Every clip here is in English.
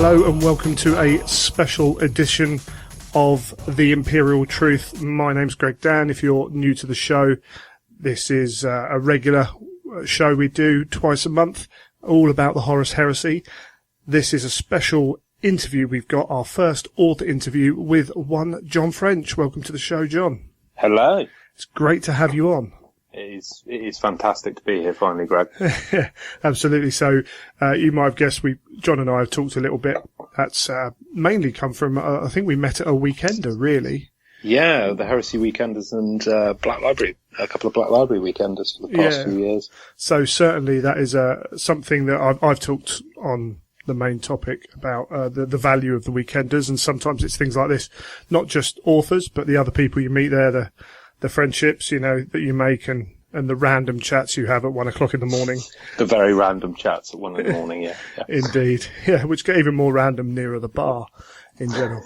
Hello and welcome to a special edition of the Imperial Truth. My name's Greg Dan. If you're new to the show, this is a regular show we do twice a month, all about the Horus Heresy. This is a special interview. We've got our first author interview with one John French. Welcome to the show, John. Hello. It's great to have you on. It is fantastic to be here finally, Greg. Absolutely. So, you might have guessed John and I have talked a little bit. That's, mainly come from, I think we met at a weekender, really. Yeah, the Heresy Weekenders and, Black Library, a couple of Black Library Weekenders for the past few years. So certainly that is, something that I've talked on the main topic about, the value of the weekenders. And sometimes it's things like this, not just authors, but the other people you meet there, the friendships, that you make and the random chats you have at 1 o'clock in the morning. The very random chats at 1 in the morning, yeah. Indeed. Yeah, which get even more random nearer the bar in general.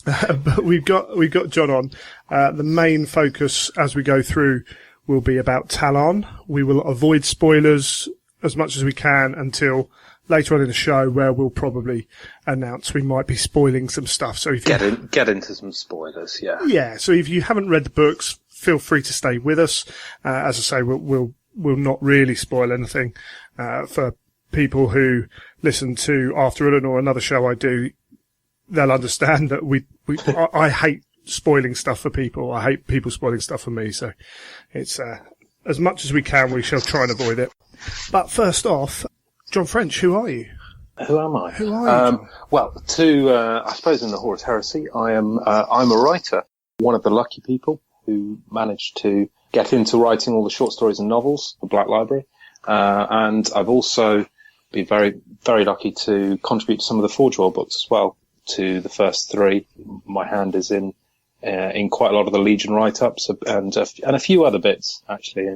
But we've got John on. The main focus as we go through will be about Tallarn. We will avoid spoilers as much as we can until later on in the show, where we'll probably announce we might be spoiling some stuff. So if you get into some spoilers, yeah. Yeah. So if you haven't read the books, feel free to stay with us. As I say, we'll not really spoil anything. For people who listen to After Ullin or another show I do, they'll understand that I hate spoiling stuff for people. I hate people spoiling stuff for me. So it's, as much as we can, we shall try and avoid it. But first off, John French, who are you? Who am I? Who are you, John? Well, I suppose in the Horus Heresy, I'm a writer, one of the lucky people who managed to get into writing all the short stories and novels for Black Library. And I've also been very, very lucky to contribute to some of the Forge World books as well, to the first three. My hand is in quite a lot of the Legion write-ups and a few other bits actually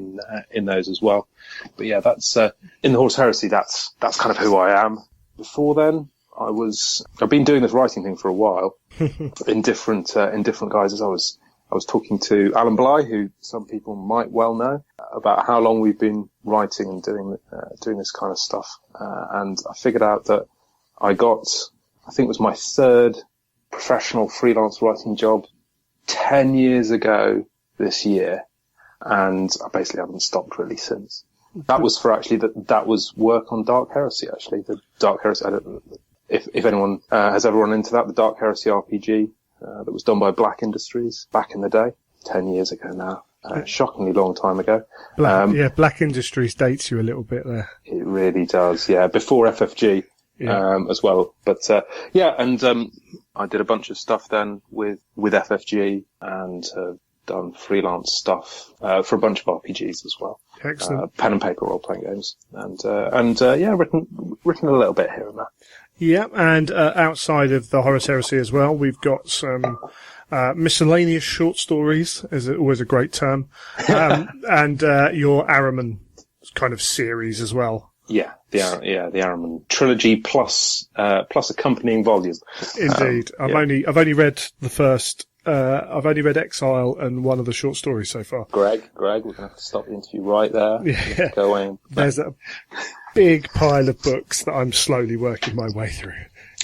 in those as well. But yeah, that's in the Horus Heresy. That's kind of who I am. Before then, I've been doing this writing thing for a while in different guises. I was talking to Alan Bly, who some people might well know, about how long we've been writing and doing this kind of stuff. And I figured out that I think it was my third professional freelance writing job 10 years ago this year, and I basically haven't stopped really since. That was that was work on Dark Heresy, actually. The Dark Heresy, I don't know if anyone has ever run into that, the Dark Heresy RPG that was done by Black Industries back in the day, 10 years ago now. Shockingly long time ago. Black Industries dates you a little bit there. It really does, yeah. Before FFG. Yeah. As well. But, I did a bunch of stuff then with FFG and done freelance stuff, for a bunch of RPGs as well. Excellent. Pen and paper role-playing games. And written a little bit here and there. Yeah, and, outside of the Horus Heresy as well, we've got some, miscellaneous short stories, is always a great term. And, your Ahriman kind of series as well. Yeah, the Ahriman trilogy plus accompanying volume. Indeed. I've only read the first, I've only read Exile and one of the short stories so far. Greg, we're going to have to stop the interview right there. Yeah. Going. There's a big pile of books that I'm slowly working my way through.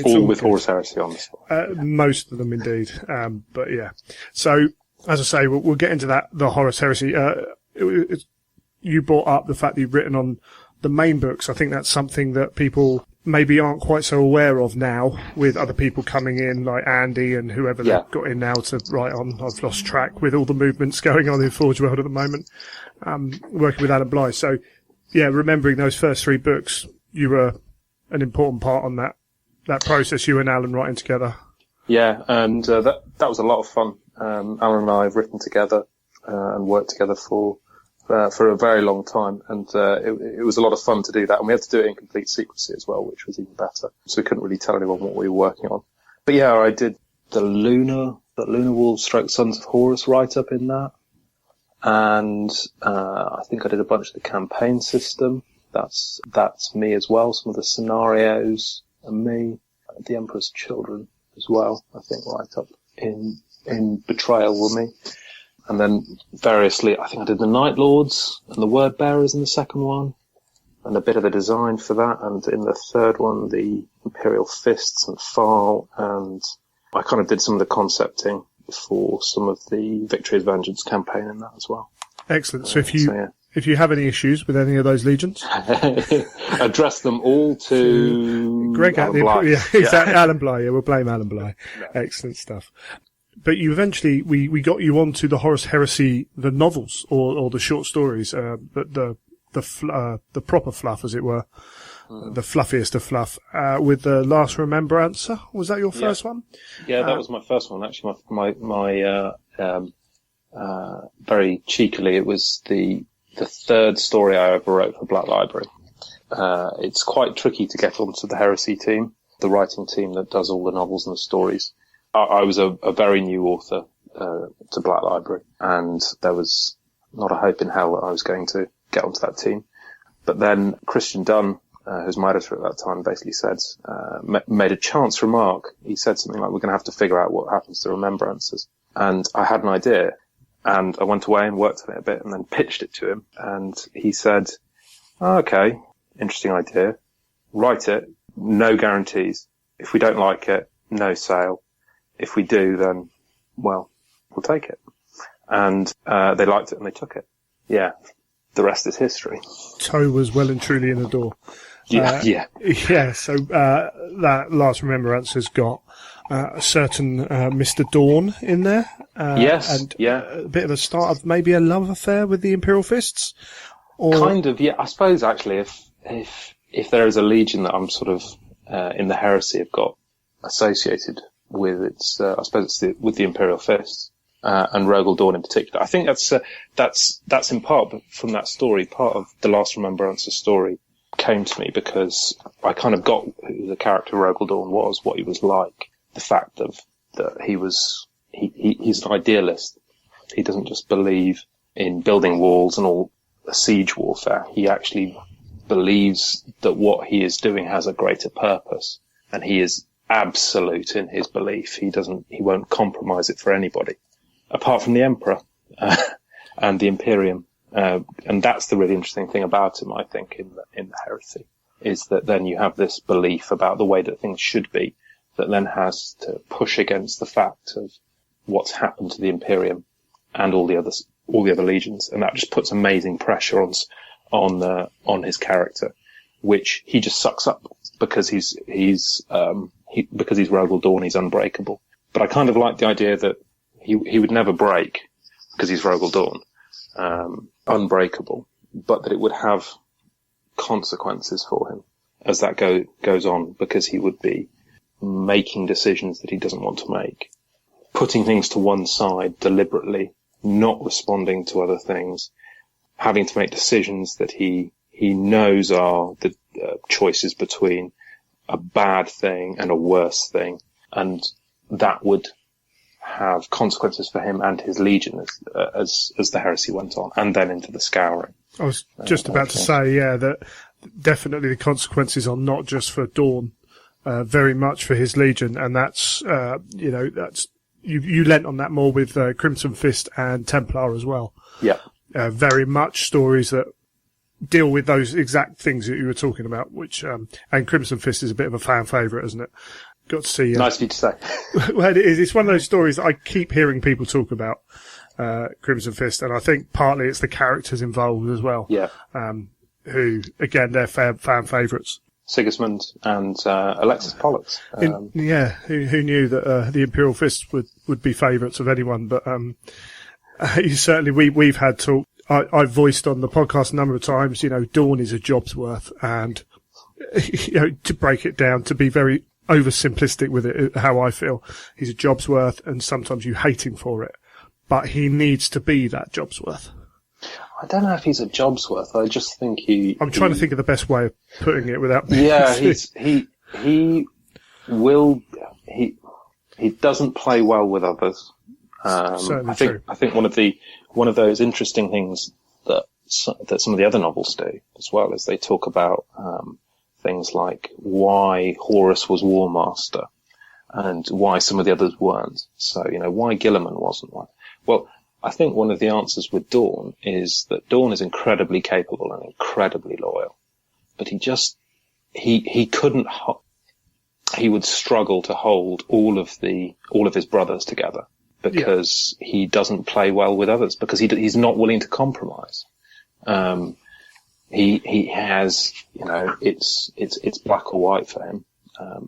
All with Horus Heresy on the spot. Most of them indeed. But yeah. So, as I say, we'll get into the Horus Heresy. You brought up the fact that you've written on the main books. I think that's something that people maybe aren't quite so aware of now, with other people coming in like Andy and whoever they've got in now to write on. I've lost track with all the movements going on in Forge World at the moment, working with Alan Bly. So yeah, remembering those first three books, you were an important part on that process, you and Alan writing together. Yeah, and that was a lot of fun. Alan and I have written together and worked together for a very long time, and it was a lot of fun to do that, and we had to do it in complete secrecy as well, which was even better, so we couldn't really tell anyone what we were working on. But yeah, I did the Lunar Wolves / Sons of Horus write-up in that, and I think I did a bunch of the campaign system. That's me as well, some of the scenarios, and me, the Emperor's Children as well, I think, write-up in Betrayal with me. And then variously, I think I did the Night Lords and the Word Bearers in the second one. and a bit of the design for that. And in the third one, the Imperial Fists and File, and I kind of did some of the concepting for some of the Victory's Vengeance campaign in that as well. Excellent. So if you have any issues with any of those legions, address them all to Greg Alan Bly. Yeah, exactly. Alan Bly. Yeah, we'll blame Alan Bly. No. Excellent stuff. But you eventually, we got you onto the Horus Heresy, the novels or the short stories, but the proper fluff, as it were, the fluffiest of fluff, with the Last Remembrancer. Was that your first one? Yeah, that was my first one. Actually, my very cheekily, it was the third story I ever wrote for Black Library. It's quite tricky to get onto the Heresy team, the writing team that does all the novels and the stories. I was a very new author to Black Library, and there was not a hope in hell that I was going to get onto that team. But then Christian Dunn, who's my editor at that time, basically said, made a chance remark. He said something like, we're going to have to figure out what happens to Remembrances. And I had an idea, and I went away and worked on it a bit and then pitched it to him. And he said, okay, interesting idea. Write it. No guarantees. If we don't like it, no sale. If we do, then, well, we'll take it. And they liked it and they took it. Yeah. The rest is history. Toe was well and truly in the door. Yeah. So that Last Remembrance has got a certain Mr. Dawn in there. Yes, and a bit of a start of maybe a love affair with the Imperial Fists. Or kind of, yeah. I suppose actually, if there is a legion that I'm sort of in the Heresy have got associated with, it's I suppose it's with the Imperial Fists. And Rogel Dawn in particular. I think that's in part from that story. Part of the Last Remembrancer story came to me because I kind of got who the character Rogel Dawn was, what he was like, the fact that he's an idealist. He doesn't just believe in building walls and all siege warfare. He actually believes that what he is doing has a greater purpose, and he is absolute in his belief. He won't compromise it for anybody. Apart from the Emperor and the Imperium, and that's the really interesting thing about him, I think, in the Heresy, is that then you have this belief about the way that things should be, that then has to push against the fact of what's happened to the Imperium and all the other legions, and that just puts amazing pressure on his character, which he just sucks up because he's Rogel Dawn, he's unbreakable. But I kind of like the idea that he would never break because he's Rogel Dawn, unbreakable, but that it would have consequences for him as that goes on, because he would be making decisions that he doesn't want to make, putting things to one side deliberately, not responding to other things, having to make decisions that he knows are the choices between a bad thing and a worse thing, and that would have consequences for him and his legion as the Heresy went on, and then into the Scouring. I was just about to say, that definitely the consequences are not just for Dawn, very much for his legion, and that's that's you lent on that more with Crimson Fist and Templar as well. Yeah, very much stories that deal with those exact things that you were talking about, which and Crimson Fist is a bit of a fan favourite, isn't it? Got to see. Nice of you to say. Well, it is. It's one of those stories that I keep hearing people talk about, Crimson Fist, and I think partly it's the characters involved as well. Yeah. Who, again, they're fan favourites. Sigismund and Alexis Pollux. Who knew that the Imperial Fists would be favourites of anyone? But certainly we've had talk. I've voiced on the podcast a number of times. Dawn is a job's worth, and to break it down, to be very oversimplistic with it, how I feel, he's a job's worth, and sometimes you hate him for it, but he needs to be that job's worth. I don't know if he's a job's worth. I just think I'm trying to think of the best way of putting it without. Yeah, he doesn't play well with others. Certainly true. I think one of those interesting things that some of the other novels do as well is they talk about things like why Horus was War Master and why some of the others weren't. So, why Guilliman wasn't one. Well, I think one of the answers with Dawn is that Dawn is incredibly capable and incredibly loyal. but he couldn't. He would struggle to hold all of his brothers together because he doesn't play well with others, because he's not willing to compromise. He has, it's black or white for him.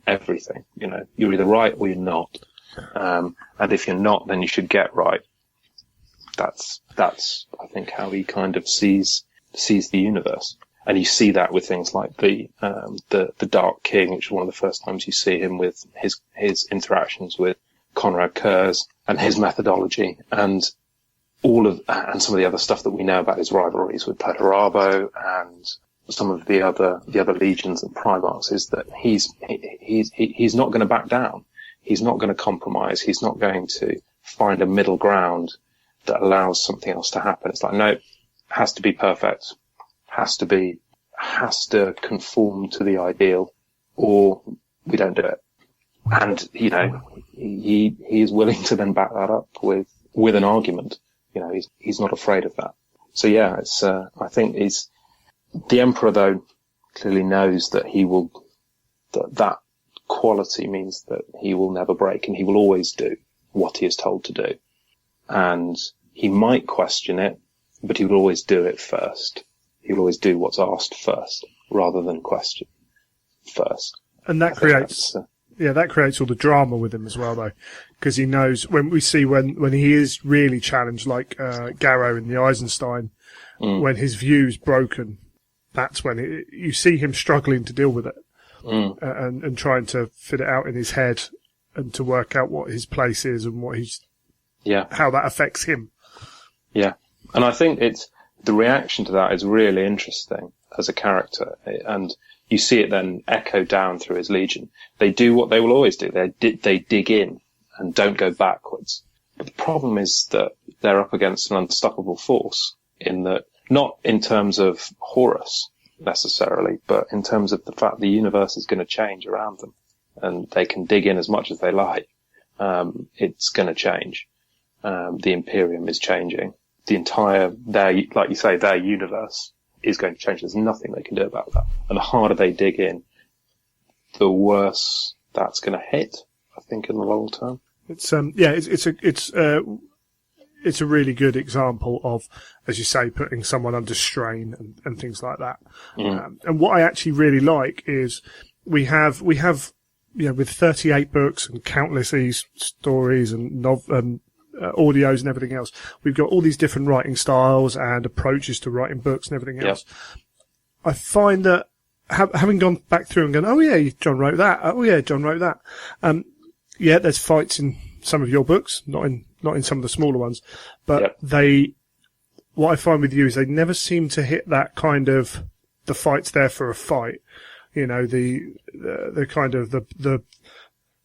Everything, you're either right or you're not. And if you're not, then you should get right. That's, I think, how he kind of sees the universe. And you see that with things like the Dark King, which is one of the first times you see him with his interactions with Conrad Kurz and his methodology, and and some of the other stuff that we know about his rivalries with Perturabo and some of the other legions and Primarchs, is that he's not going to back down. He's not going to compromise. He's not going to find a middle ground that allows something else to happen. It's like, no, it has to be perfect, has to conform to the ideal, or we don't do it. And, he is willing to then back that up with an argument. He's not afraid of that. So yeah, it's, I think the Emperor, though, clearly knows that that quality means that he will never break, and he will always do what he is told to do. And he might question it, but he will always do it first. He will always do what's asked first, rather than question first. And that creates all the drama with him as well, though, because he knows when he is really challenged, like Garrow in the Eisenstein, when his view's broken, that's when you see him struggling to deal with it, and trying to fit it out in his head and to work out what his place is and how that affects him. Yeah, and I think the reaction to that is really interesting as a character, and you see it then echoed down through his legion. They do what they will always do. They dig in and don't go backwards. But the problem is that they're up against an unstoppable force, in that, not in terms of Horus necessarily, but in terms of the fact the universe is going to change around them, and they can dig in as much as they like. It's going to change. The Imperium is changing. The entire, like you say, their universe is going to change. There's nothing they can do about that. And the harder they dig in, the worse that's going to hit, I think, in the long term. It's a really good example of, as you say, putting someone under strain and things like that. And what I actually really like is we have with 38 books and countless these stories and audios and everything else, we've got all these different writing styles and approaches to writing books and everything else. I find that having gone back through and gone, oh yeah, John wrote that. Oh yeah, John wrote that. There's fights in some of your books, not in some of the smaller ones, but what I find with you is they never seem to hit that kind of, the fight's there for a fight. The kind of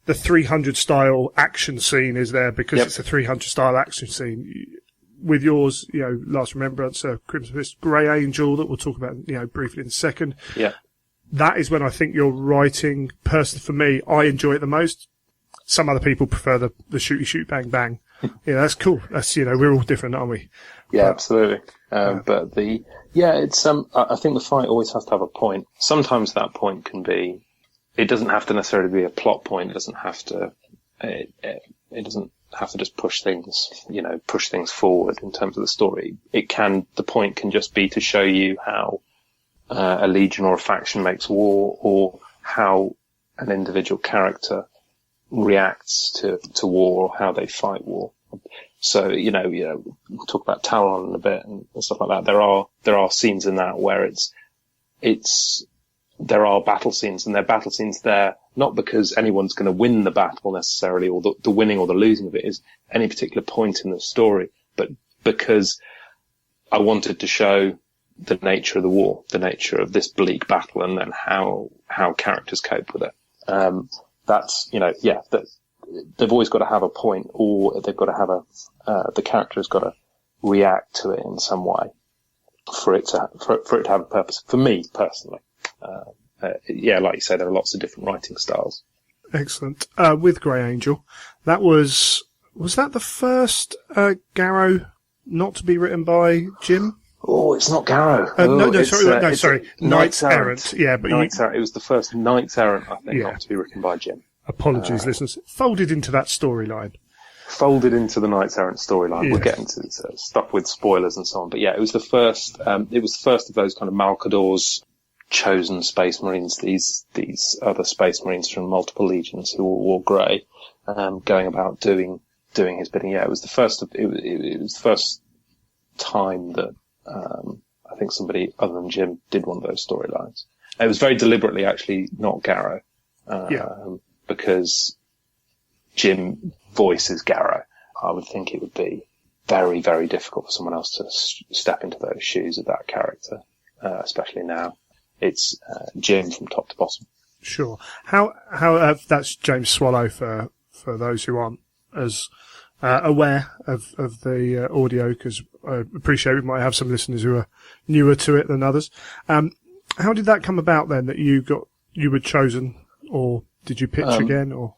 the 300 style action scene is there because it's a 300 style action scene. With yours, Last Remembrance, Crimson Fist, Grey Angel, that we'll talk about, briefly in a second. Yeah. That is when I think your writing, personally for me, I enjoy it the most. Some other people prefer the shooty shoot bang bang. That's cool. That's, we're all different, aren't we? Yeah, absolutely. But it's, I think the fight always has to have a point. Sometimes that point can be, it doesn't have to necessarily be a plot point. It doesn't have to, it doesn't have to just push things forward in terms of the story. The point can just be to show you how a legion or a faction makes war, or how an individual character reacts to war, or how they fight war. So, we'll talk about Tallarn in a bit and stuff like that. There are scenes in that where there are battle scenes, and they're battle scenes there not because anyone's going to win the battle necessarily, or the winning or the losing of it is any particular point in the story, but because I wanted to show the nature of the war, the nature of this bleak battle, and then how characters cope with it. They've always got to have a point, or they've got to have the character has got to react to it in some way for it to have a purpose. For me personally, like you say, there are lots of different writing styles. Excellent. With Grey Angel, was that the first Garrow not to be written by Jim? Oh, it's not Garrow. Sorry. Knights Errant. Yeah, but it was the first Knights Errant, I think, not to be written by Jim. Apologies, listeners. Folded into that storyline. Folded into the Knights Errant storyline. Yes. We'll get into stuff with spoilers and so on. But yeah, it was the first. It was the first of those kind of Malcador's chosen Space Marines. These other Space Marines from multiple legions who all wore grey, going about doing his bidding. Yeah, it was the first. It was the first time that I think somebody other than Jim did one of those storylines. It was very deliberately actually not Garrow, because Jim voices Garrow. I would think it would be very, very difficult for someone else to step into those shoes of that character, especially now. It's Jim from top to bottom. Sure. How that's James Swallow for those who aren't as aware of the audio, because I appreciate we might have some listeners who are newer to it than others. How did that come about then, that you were chosen, or did you pitch again, or?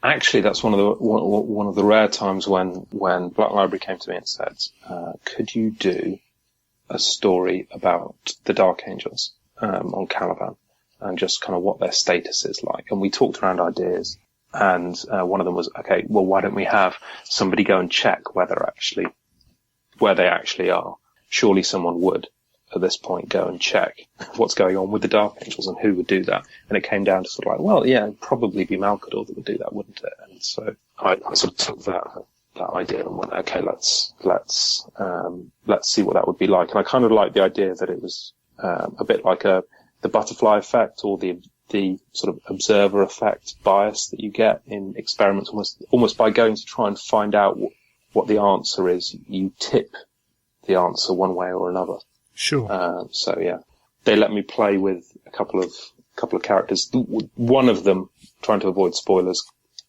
Actually, that's one of the rare times when Black Library came to me and said, could you do a story about the Dark Angels on Caliban, and just kind of what their status is like? And we talked around ideas, and one of them was, okay, well, why don't we have somebody go and check where they actually are? Surely someone would, at this point, go and check what's going on with the Dark Angels, and who would do that. And it came down to sort of like, well, yeah, it'd probably be Malcador that would do that, wouldn't it? And so I sort of took that idea and went, okay, let's see what that would be like. And I kind of liked the idea that it was a bit like the butterfly effect, or the sort of observer effect bias that you get in experiments, almost by going to try and find out what the answer is, you tip the answer one way or another. Sure. So yeah, they let me play with a couple of characters. One of them, trying to avoid spoilers,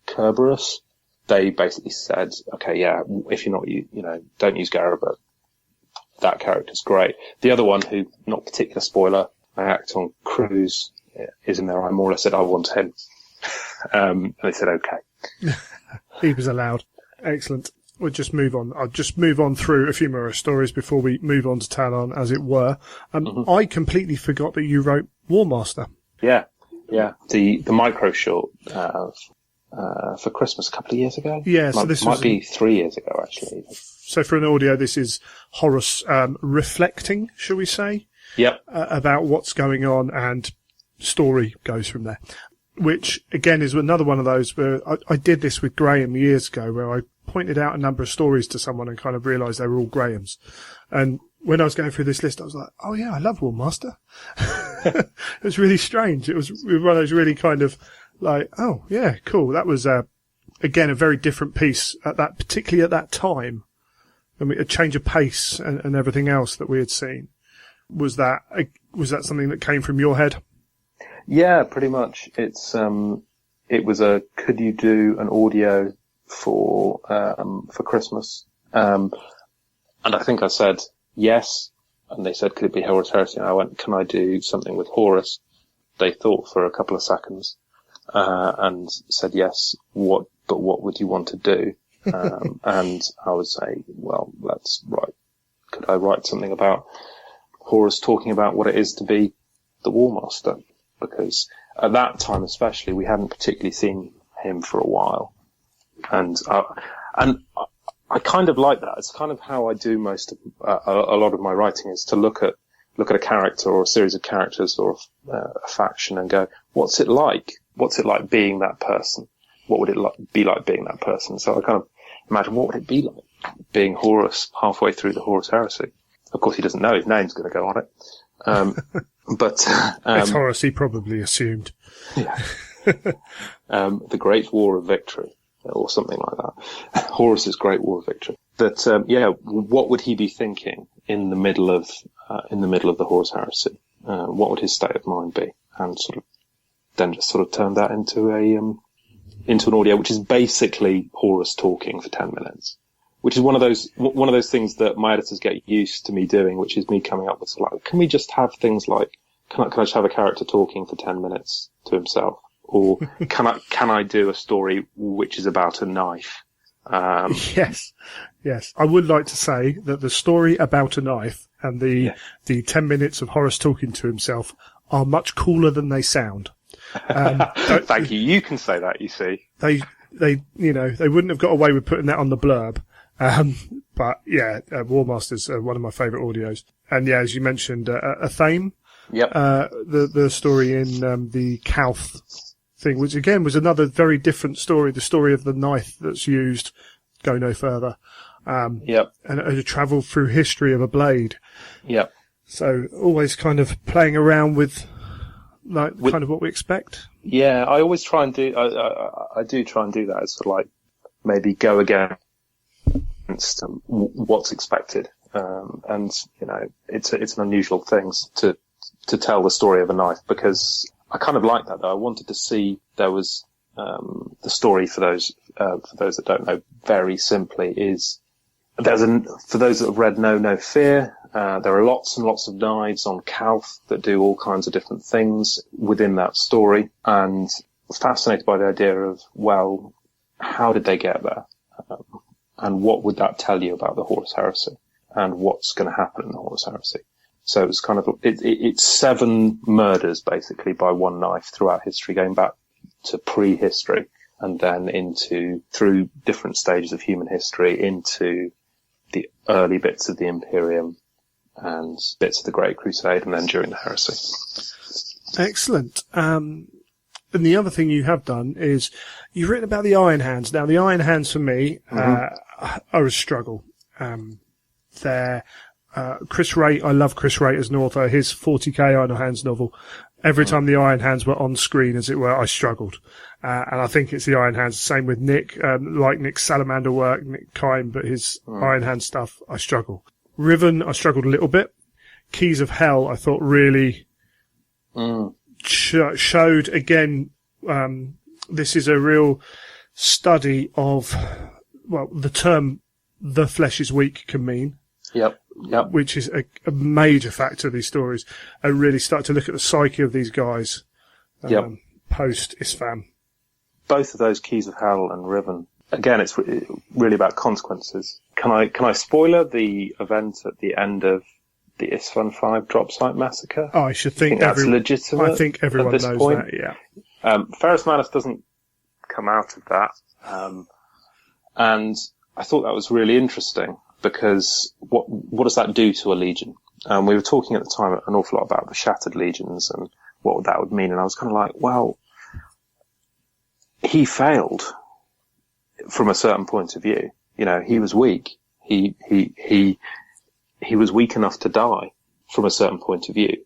Kerberos. They basically said, okay, yeah, if you're not, don't use Garrow, but that character's great. The other one, who, not particular spoiler, I act on Cruz, is in there. I more or less said, I want him. And they said, okay. He was allowed. Excellent. We'll just move on. I'll just move on through a few more stories before we move on to Tallarn, as it were. I completely forgot that you wrote War Master. Yeah. The micro short for Christmas a couple of years ago. Yeah, so this might be 3 years ago, actually. So for an audio, this is Horus reflecting, shall we say? Yep. About what's going on, and story goes from there. Which, again, is another one of those where I did this with Graham years ago, where I pointed out a number of stories to someone and kind of realised they were all Graham's. And when I was going through this list, I was like, oh yeah, I love War Master. It was really strange. It was one of those really kind of like, oh yeah, cool. That was, again, a very different piece particularly at that time. I mean, a change of pace and everything else that we had seen. Was that something that came from your head? Yeah, pretty much. It was could you do an audio for Christmas? And I think I said yes. And they said, could it be Horus Heresy? And I went, can I do something with Horus? They thought for a couple of seconds, and said yes. What would you want to do? And I would say, well, could I write something about Horus talking about what it is to be the War Master? Because at that time, especially, we hadn't particularly seen him for a while, and I kind of like that. It's kind of how I do most of a lot of my writing, is to look at a character or a series of characters or a faction and go, what's it like? What's it like being that person? What would it be like being that person? So I kind of imagine, what would it be like being Horus halfway through the Horus Heresy? Of course, he doesn't know his name's going to go on it. But it's Horus, he probably assumed. Yeah. The Great War of Victory, or something like that. Horus's Great War of Victory. That what would he be thinking in the middle of the Horus Heresy? What would his state of mind be? And then just turn that into an audio, which is basically Horus talking for 10 minutes. Which is one of those things that my editors get used to me doing, which is me coming up with can we just have things like, can I just have a character talking for 10 minutes to himself? Or can I do a story which is about a knife? Yes. Yes. I would like to say that the story about a knife and the 10 minutes of Horus talking to himself are much cooler than they sound. Thank you. You can say that, you see. They wouldn't have got away with putting that on the blurb. But yeah, War Master's one of my favourite audios. And yeah, as you mentioned, a Thame. Yep. The story in the Calth thing, which again was another very different story. The story of the knife that's used. Go no further. Yep. And a travel through history of a blade. Yep. So always kind of playing around with kind of what we expect. Yeah, I always try and do. I do try and do that. It's sort of like maybe go against what's expected, and it's an unusual thing to tell the story of a knife, because I kind of like that. Though I wanted to see there was the story for those that don't know. Very simply, is for those that have read No Fear. There are lots and lots of knives on Calth that do all kinds of different things within that story, and I was fascinated by the idea of, well, how did they get there? And what would that tell you about the Horus Heresy and what's going to happen in the Horus Heresy? So it's kind of, it's 7 murders basically by one knife throughout history, going back to prehistory and then through different stages of human history into the early bits of the Imperium and bits of the Great Crusade, and then during the Heresy. Excellent. And the other thing you have done is you've written about the Iron Hands. Now, the Iron Hands for me are a struggle. Chris Wright, I love Chris Wright as an author. His 40k Iron Hands novel, every time the Iron Hands were on screen, as it were, I struggled. And I think it's the Iron Hands. Same with Nick, like Nick's Salamander work, Nick Kime, but his Iron Hand stuff, I struggle. Riven, I struggled a little bit. Keys of Hell, I thought really showed, again, this is a real study of, well, the term "the flesh is weak" can mean. Yep. Which is a major factor of these stories. I really start to look at the psyche of these guys post Isfam. Both of those, Keys of Hell and Riven, again, it's really about consequences. Can I spoiler the event at the end of the Isfam 5 drop site massacre? Oh, I should think that's legitimate. I think everyone knows point. that. Yeah. Ferrus Manus doesn't come out of that, and I thought that was really interesting, because what does that do to a legion? We were talking at the time an awful lot about the shattered legions and what that would mean, and I was kind of like, well, he failed from a certain point of view. He was weak. He was weak enough to die from a certain point of view.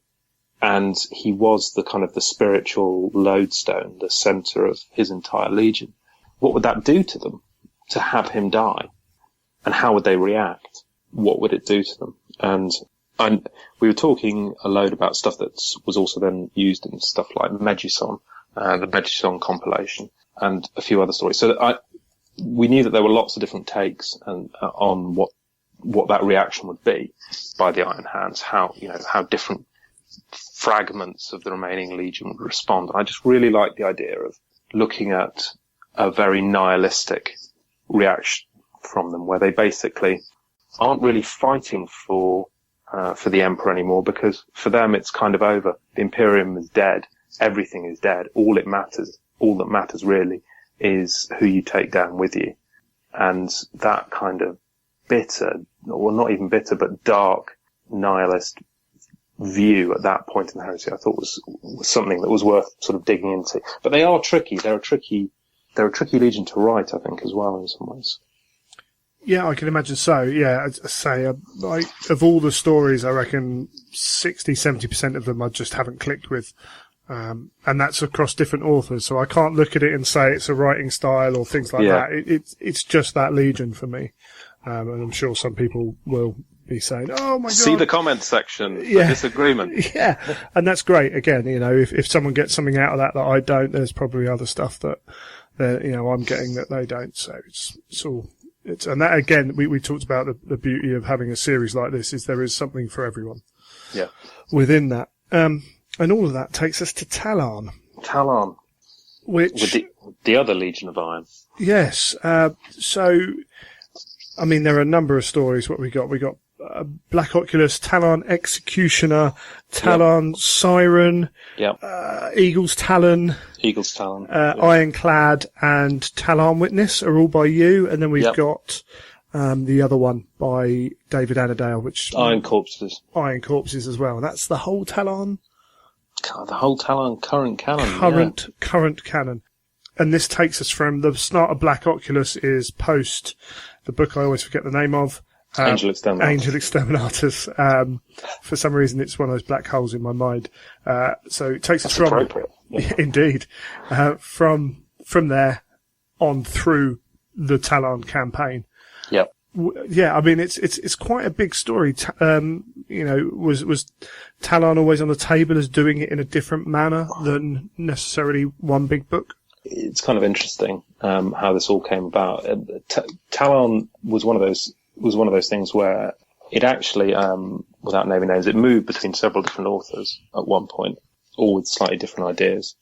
And he was the kind of the spiritual lodestone, the center of his entire legion. What would that do to them to have him die? And how would they react? What would it do to them? And we were talking a load about stuff that was also then used in stuff like Meduson, the Meduson compilation, and a few other stories. So we knew that there were lots of different takes on what that reaction would be by the Iron Hands, how different fragments of the remaining legion would respond. And I just really like the idea of looking at a very nihilistic reaction from them, where they basically aren't really fighting for the Emperor anymore, because for them it's kind of over. The Imperium is dead. Everything is dead. All that matters really is who you take down with you. And that kind of bitter, well, not even bitter, but dark nihilist view at that point in the heresy, I thought was something that was worth sort of digging into. But they are tricky. They're a tricky legion to write, I think, as well, in some ways. Yeah, I can imagine so. Yeah, I'd say, like, of all the stories, I reckon 60-70% of them I just haven't clicked with. And that's across different authors. So I can't look at it and say it's a writing style or things like that. It's just that legion for me. And I'm sure some people will be saying, "Oh my God." See the comment section for disagreement. Yeah. And that's great. Again, if someone gets something out of that I don't, there's probably other stuff that I'm getting that they don't. So it's all, and that again, we talked about the beauty of having a series like this is there is something for everyone. Yeah. Within that. And all of that takes us to Tallarn. Tallarn. Which... With the other Legion of Iron. Yes. So I mean, there are a number of stories. What we got? We got Black Oculus, Tallarn Executioner, Tallarn Siren, Eagle's Talon, Ironclad, and Tallarn Witness are all by you. And then we've got the other one by David Annandale, which Iron Corpses as well. And that's the whole Tallarn. God, the whole Tallarn current canon. Current canon. And this takes us from the start of Black Oculus is post the book I always forget the name of. Angel Exterminatus. For some reason, it's one of those black holes in my mind. So it takes us from, appropriate. Yeah. Indeed, from there on through the Tallarn campaign. Yep. Yeah, I mean, it's quite a big story. Was Tallarn always on the table as doing it in a different manner than necessarily one big book? It's kind of interesting, how this all came about. Tallarn was one of those things where it actually, without naming names, it moved between several different authors at one point, all with slightly different ideas.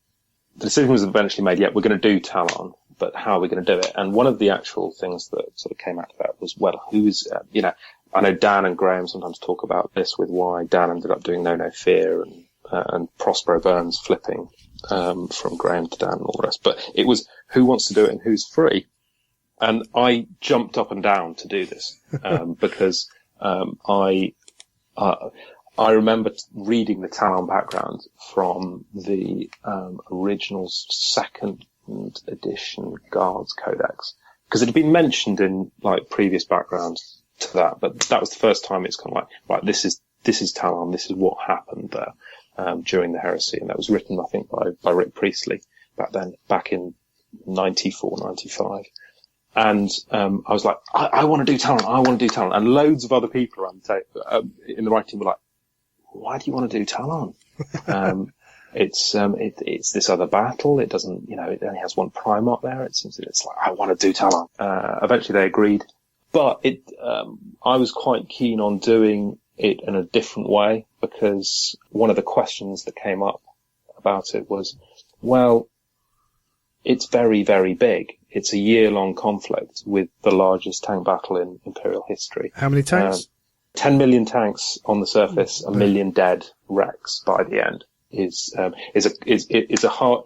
The decision was eventually made, we're going to do Tallarn, but how are we going to do it? And one of the actual things that sort of came out of that was, well, who's, I know Dan and Graham sometimes talk about this with why Dan ended up doing No Fear and Prospero Burns flipping, from Graham to Dan and all the rest. But it was who wants to do it and who's free. And I jumped up and down to do this, because, I remember reading the Tallarn background from the, original second edition Guards Codex. Because it had been mentioned in, previous backgrounds to that, but that was the first time it's kind of right, this is Tallarn, this is what happened there, during the heresy. And that was written, I think, by Rick Priestley back in 94, 95. And, I was like, I want to do Tallarn. And loads of other people around the table, in the writing were like, why do you want to do Tallarn? It's this other battle. It doesn't, it only has one Primarch there. It's like, I want to do Tallarn. Eventually they agreed, but I was quite keen on doing it in a different way, because one of the questions that came up about it was, well, it's very, very big. It's a year-long conflict with the largest tank battle in Imperial history. How many tanks? 10 million tanks on the surface, a million dead wrecks by the end is a hard.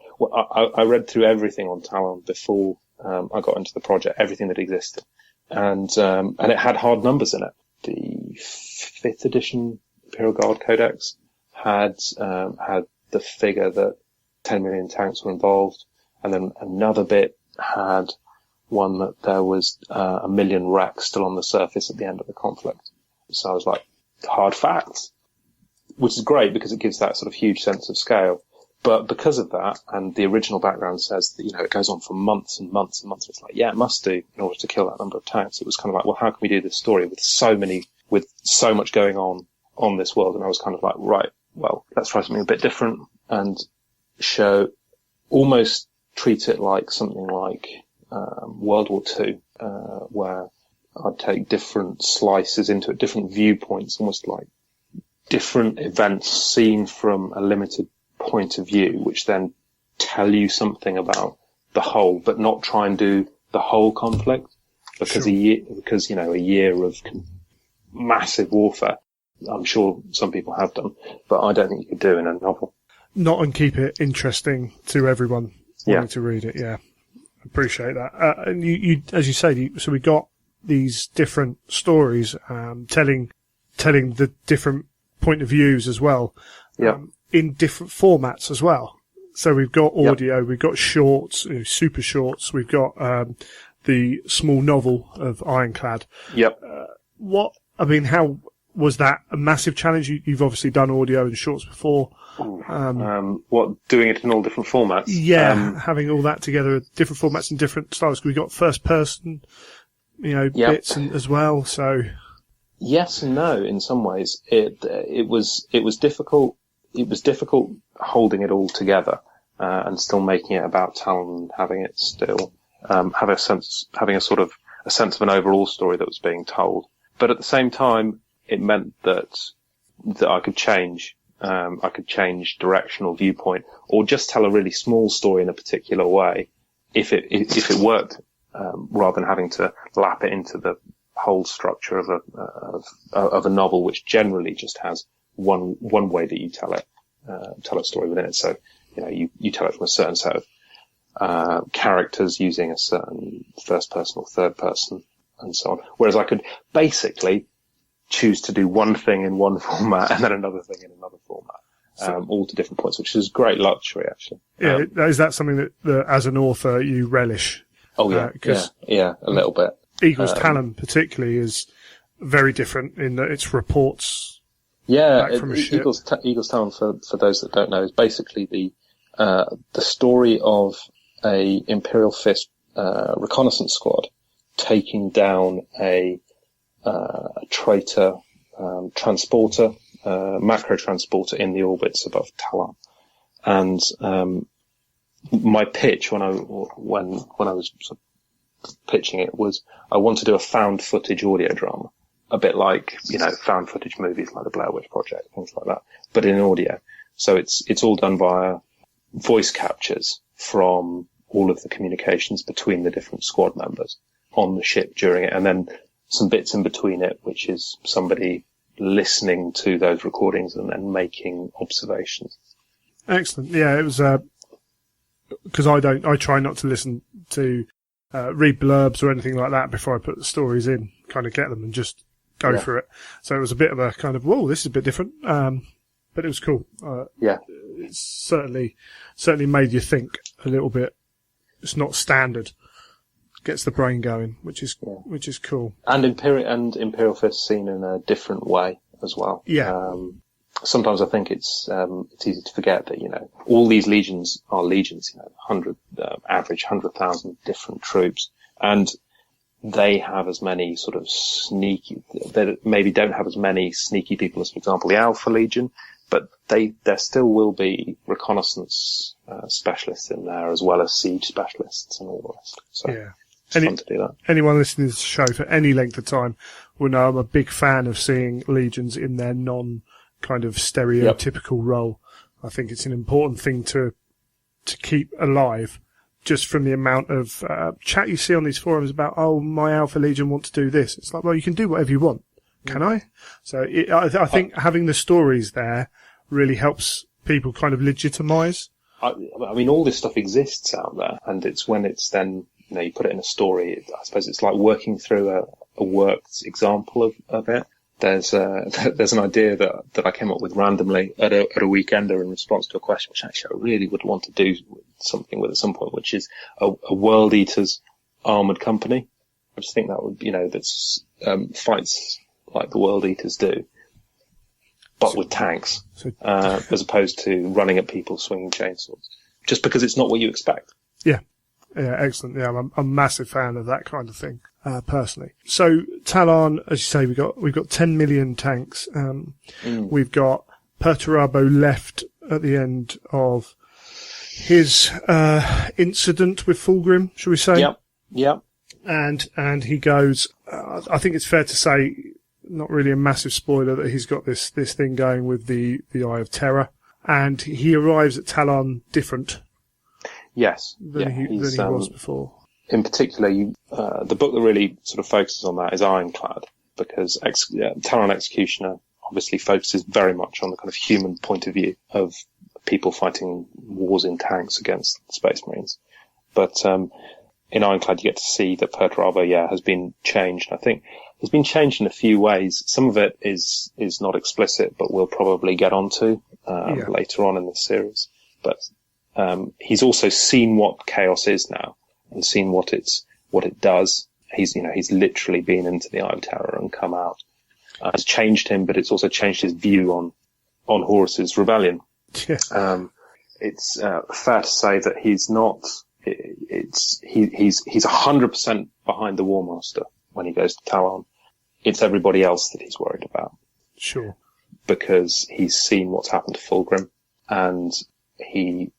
I read through everything on Tallarn before I got into the project, everything that existed, and it had hard numbers in it. The 5th edition Imperial Guard Codex had the figure that 10 million tanks were involved, and then another bit had one that there was a million wrecks still on the surface at the end of the conflict. So I was like, hard facts, which is great because it gives that sort of huge sense of scale. But because of that, and the original background says that, it goes on for months and months and months. It's like, it must do in order to kill that number of tanks. It was kind of like, well, how can we do this story with so much going on this world? And I was kind of like, right, well, let's try something a bit different and almost treat it like something like, World War II, where I'd take different slices into it, different viewpoints, almost like different events seen from a limited point of view, which then tell you something about the whole, but not try and do the whole conflict, because a year of massive warfare, I'm sure some people have done, but I don't think you could do in a novel. Not and keep it interesting to everyone wanting to read it. Yeah, appreciate that. And you, as you say, so we got these different stories, telling the different point of views as well, in different formats as well. So we've got audio, we've got shorts, super shorts, we've got the small novel of Ironclad. Yep. How was that a massive challenge? You've obviously done audio and shorts before. Doing it in all different formats? Yeah, having all that together, different formats and different styles. We got first person, bits as well. So yes and no. In some ways, it was difficult. It was difficult holding it all together and still making it about Tallarn and having it still having a sense of an overall story that was being told. But at the same time, it meant that I could change. I could change direction or viewpoint, or just tell a really small story in a particular way if it worked, rather than having to lap it into the whole structure of a novel, which generally just has one way that you tell a story within it. So, you tell it from a certain set of characters using a certain first person or third person and so on. Whereas I could basically choose to do one thing in one format and then another thing in another format. All to different points, which is great luxury, actually. Yeah, is that something that as an author you relish? Oh yeah, a little bit. Eagle's Tallarn particularly is very different in that it's reports. Yeah, back from a ship. Eagle's Tallarn, for those that don't know, is basically the story of a Imperial Fist reconnaissance squad taking down a traitor transporter. Macro transporter in the orbits above Tallarn. And my pitch when I was sort of pitching it was I want to do a found footage audio drama, a bit like found footage movies like the Blair Witch Project, things like that, but in audio. So it's all done via voice captures from all of the communications between the different squad members on the ship during it, and then some bits in between it, which is somebody listening to those recordings and then making observations. Excellent. Yeah, it was because I try not to listen to read blurbs or anything like that before I put the stories in. Kind of get them and just go for it. So it was a bit of a kind of whoa, this is a bit different, but it was cool. It's certainly made you think a little bit. It's not standard. Gets the brain going, which is cool. And Imperial Fist seen in a different way as well. Yeah. Sometimes I think it's easy to forget that all these legions are legions. Average 100,000 different troops, and they have as many sort of sneaky. They maybe don't have as many sneaky people as, for example, the Alpha Legion, but there still will be reconnaissance specialists in there as well as siege specialists and all the rest. So. Yeah. Fun to do that. Anyone listening to the show for any length of time will know I'm a big fan of seeing legions in their non-kind of stereotypical role. I think it's an important thing to keep alive, just from the amount of chat you see on these forums about, oh, my Alpha Legion want to do this. It's like, well, you can do whatever you want. Can I? So I think having the stories there really helps people kind of legitimize. I mean, all this stuff exists out there, and it's when it's then... you put it in a story. I suppose it's like working through a worked example of it. There's an idea that I came up with randomly at a weekender in response to a question, which actually I really would want to do something with at some point, which is a World Eaters armored company. I just think that would, that's fights like the World Eaters do, but with tanks, as opposed to running at people swinging chainsaws. Just because it's not what you expect. Yeah. Yeah, excellent. Yeah, I'm a massive fan of that kind of thing, personally. So Tallarn, as you say, we've got 10 million tanks. We've got Perturabo left at the end of his incident with Fulgrim, shall we say? Yep. And he goes. I think it's fair to say, not really a massive spoiler, that he's got this thing going with the Eye of Terror, and he arrives at Tallarn different. Yes. Than he was before. In particular, the book that really sort of focuses on that is Ironclad, because Tallarn Executioner obviously focuses very much on the kind of human point of view of people fighting wars in tanks against Space Marines. But in Ironclad, you get to see that Perturabo, has been changed. I think he's been changed in a few ways. Some of it is not explicit, but we'll probably get onto later on in the series. But he's also seen what chaos is now and seen what it does. He's literally been into the Eye of Terror and come out. It's changed him, but it's also changed his view on Horus's rebellion. Yeah. It's fair to say that he's not. He's 100% behind the War Master when he goes to Tallarn. It's everybody else that he's worried about. Sure. Because he's seen what's happened to Fulgrim, and he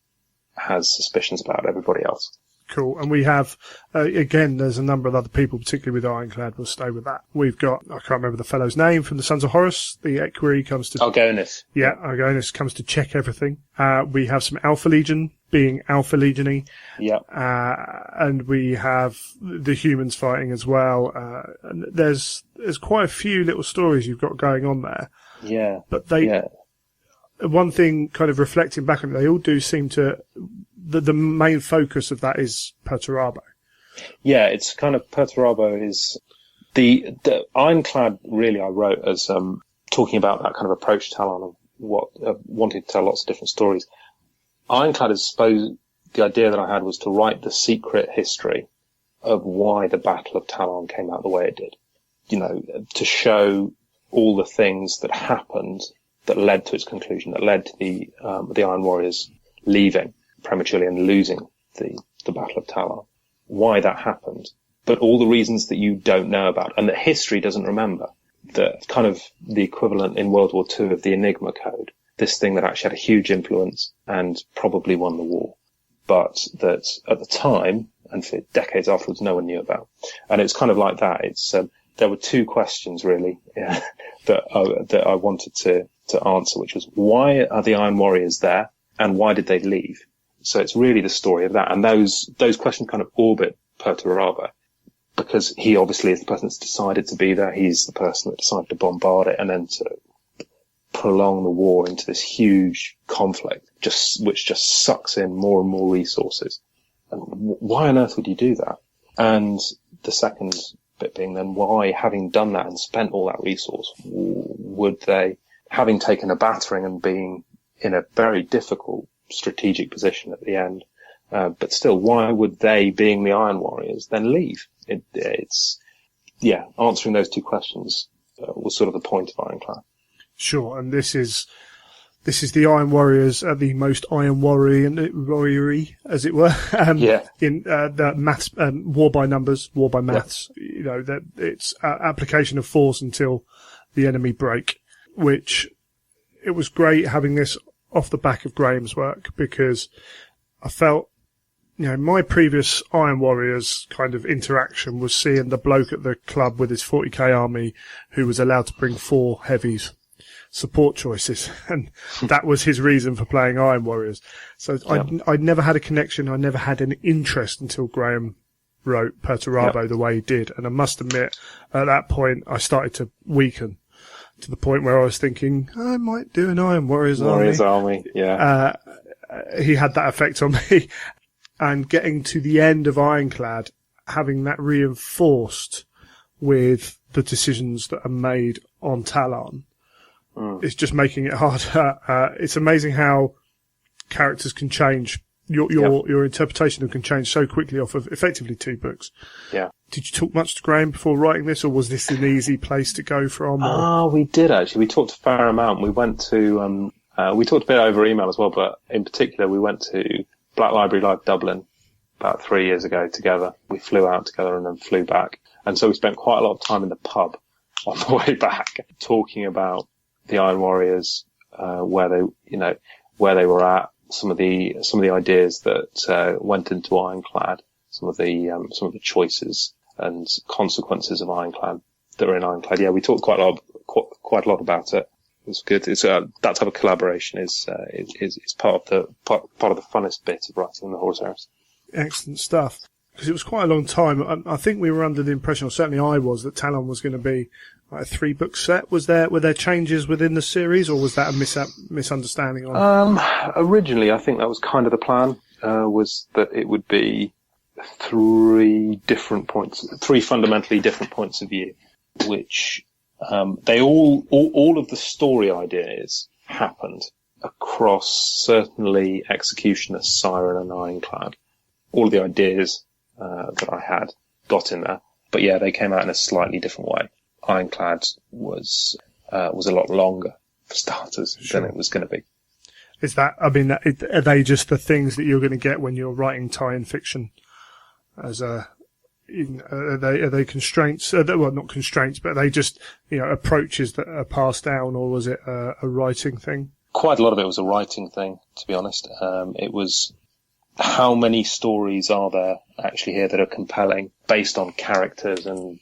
has suspicions about everybody else. Cool. And we have, again, there's a number of other people, particularly with Ironclad. We'll stay with that. We've got, I can't remember the fellow's name, from the Sons of Horus. The equerry comes to... Argonis. Yeah, Argonis comes to check everything. We have some Alpha Legion being Alpha Legion-y. Yeah. And we have the humans fighting as well. And there's quite a few little stories you've got going on there. Yeah. But one thing, kind of reflecting back on it, they all do seem to... The main focus of that is Perturabo. Yeah, it's kind of Perturabo is the Ironclad. Really, I wrote as talking about that kind of approach to Tallarn of what wanting to tell lots of different stories. Ironclad is supposed. The idea that I had was to write the secret history of why the Battle of Tallarn came out the way it did. You know, to show all the things that happened that led to its conclusion, that led to the Iron Warriors leaving prematurely and losing the Battle of Tallarn, why that happened, but all the reasons that you don't know about and that history doesn't remember, that kind of the equivalent in World War II of the Enigma Code, this thing that actually had a huge influence and probably won the war, but that at the time and for decades afterwards no one knew about. And it's kind of like that. It's there were two questions really that I wanted to answer, which was why are the Iron Warriors there and why did they leave? So it's really the story of that. And those questions kind of orbit Perturabo because he obviously is the person that's decided to be there. He's the person that decided to bombard it and then to prolong the war into this huge conflict, which just sucks in more and more resources. And why on earth would you do that? And the second bit being then why, having done that and spent all that resource, would they, having taken a battering and being in a very difficult strategic position at the end, but still, why would they, being the Iron Warriors, then leave? It's answering those two questions was sort of the point of Ironclad. Sure, and this is the Iron Warriors at the most Iron Warrior-y, as it were. In the maths, war by numbers, war by maths. Yeah. You know that it's application of force until the enemy break. Which it was great having this off the back of Graham's work because I felt, you know, my previous Iron Warriors kind of interaction was seeing the bloke at the club with his 40k army who was allowed to bring 4 heavies support choices, and that was his reason for playing Iron Warriors. So I'd never had a connection, I never had an interest until Graham wrote Perturabo the way he did, and I must admit at that point I started to weaken. To the point where I was thinking, I might do an Iron Warriors army. Yeah. He had that effect on me. And getting to the end of Ironclad, having that reinforced with the decisions that are made on Tallarn, is just making it harder. It's amazing how characters can change. Your interpretation of them can change so quickly off of effectively 2 books. Yeah. Did you talk much to Graham before writing this, or was this an easy place to go from? We did actually. We talked a fair amount. We went to, we talked a bit over email as well, but in particular we went to Black Library Live Dublin about 3 years ago together. We flew out together and then flew back. And so we spent quite a lot of time in the pub on the way back talking about the Iron Warriors, where they were at, some of the ideas that went into Ironclad, some of the choices and consequences of Ironclad that are in Ironclad. Yeah, we talked quite a lot about it. It was good. It's that type of collaboration is part of the funnest bit of writing the Horus Heresy. Excellent stuff. Because it was quite a long time. I think we were under the impression, or certainly I was, that Tallarn was going to be like a 3-book set. Were there changes within the series, or was that a misunderstanding? Originally, I think that was kind of the plan. Was that it would be 3 fundamentally different points of view, which they all of the story ideas happened across certainly Executioner, Siren, and Ironclad. All of the ideas that I had got in there, but yeah, they came out in a slightly different way. Ironclad was a lot longer for starters than it was going to be. Is that? I mean, are they just the things that you're going to get when you're writing tie-in fiction? Are they constraints? Well, not constraints, but are they just approaches that are passed down, or was it a writing thing? Quite a lot of it was a writing thing, to be honest. It was how many stories are there actually here that are compelling based on characters and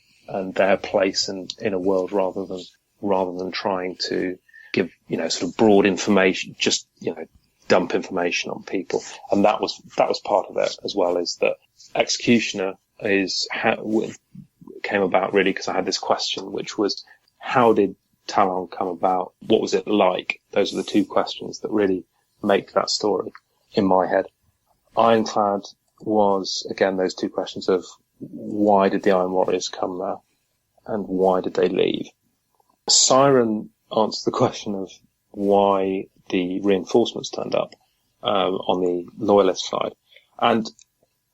their place in a world rather than trying to give, sort of broad information, just, dump information on people. And that was part of it as well, is that Executioner came about really because I had this question, which was, how did Tallarn come about? What was it like? Those are the two questions that really make that story in my head. Ironclad was, again, those two questions of why did the Iron Warriors come there and why did they leave? Siren answers the question of why the reinforcements turned up on the Loyalist side. And